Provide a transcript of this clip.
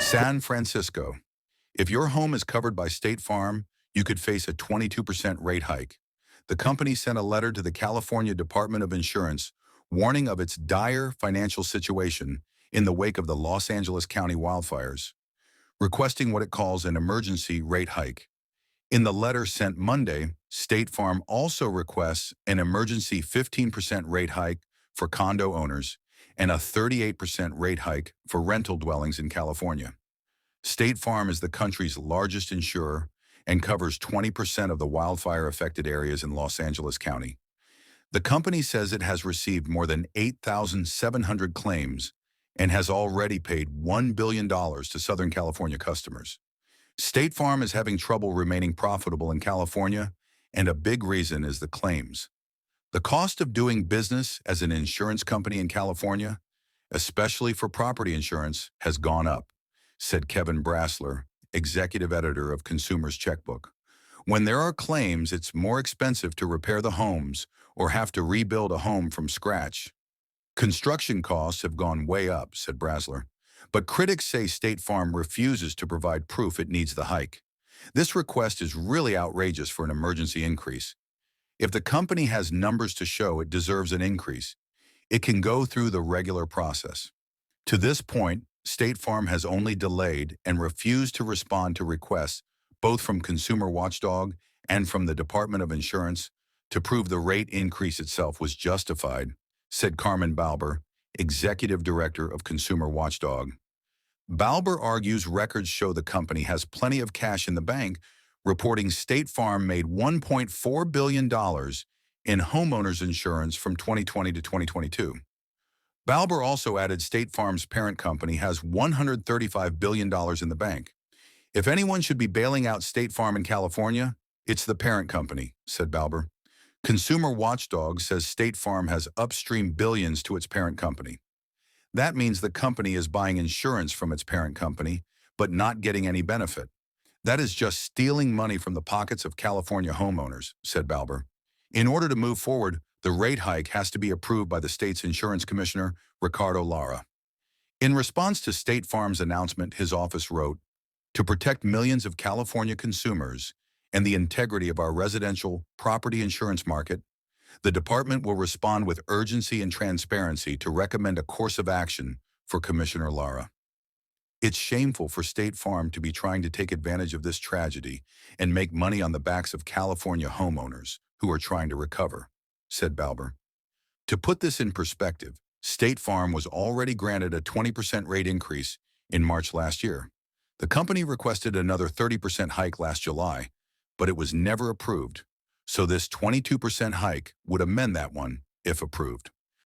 San Francisco. If your home is covered by State Farm, you could face a 22% rate hike. The company sent a letter to the California Department of Insurance warning of its dire financial situation in the wake of the Los Angeles County wildfires, requesting what it calls an emergency rate hike. In the letter sent Monday, State Farm also requests an emergency 15% rate hike for condo owners and a 38% rate hike for rental dwellings in California. State Farm is the country's largest insurer and covers 20% of the wildfire-affected areas in Los Angeles County. The company says it has received more than 8,700 claims and has already paid $1 billion to Southern California customers. State Farm is having trouble remaining profitable in California, and a big reason is the claims. The cost of doing business as an insurance company in California, especially for property insurance, has gone up, said Kevin Brassler, executive editor of Consumer's Checkbook. When there are claims, it's more expensive to repair the homes or have to rebuild a home from scratch. Construction costs have gone way up, said Brassler. But critics say State Farm refuses to provide proof it needs the hike. This request is really outrageous for an emergency increase. If the company has numbers to show it deserves an increase, it can go through the regular process. To this point, State Farm has only delayed and refused to respond to requests both from Consumer Watchdog and from the Department of Insurance to prove the rate increase itself was justified, said Carmen Balber, executive director of Consumer Watchdog. Balber argues records show the company has plenty of cash in the bank, reporting State Farm made $1.4 billion in homeowners insurance from 2020 to 2022. Balber also added State Farm's parent company has $135 billion in the bank. If anyone should be bailing out State Farm in California, it's the parent company, said Balber. Consumer Watchdog says State Farm has upstream billions to its parent company. That means the company is buying insurance from its parent company, but not getting any benefit. That is just stealing money from the pockets of California homeowners, said Balber. In order to move forward, the rate hike has to be approved by the state's insurance commissioner, Ricardo Lara. In response to State Farm's announcement, his office wrote, "To protect millions of California consumers and the integrity of our residential property insurance market, the department will respond with urgency and transparency to recommend a course of action for Commissioner Lara. It's shameful for State Farm to be trying to take advantage of this tragedy and make money on the backs of California homeowners who are trying to recover," said Balber. To put this in perspective, State Farm was already granted a 20% rate increase in March last year. The company requested another 30% hike last July, but it was never approved, so this 22% hike would amend that one if approved.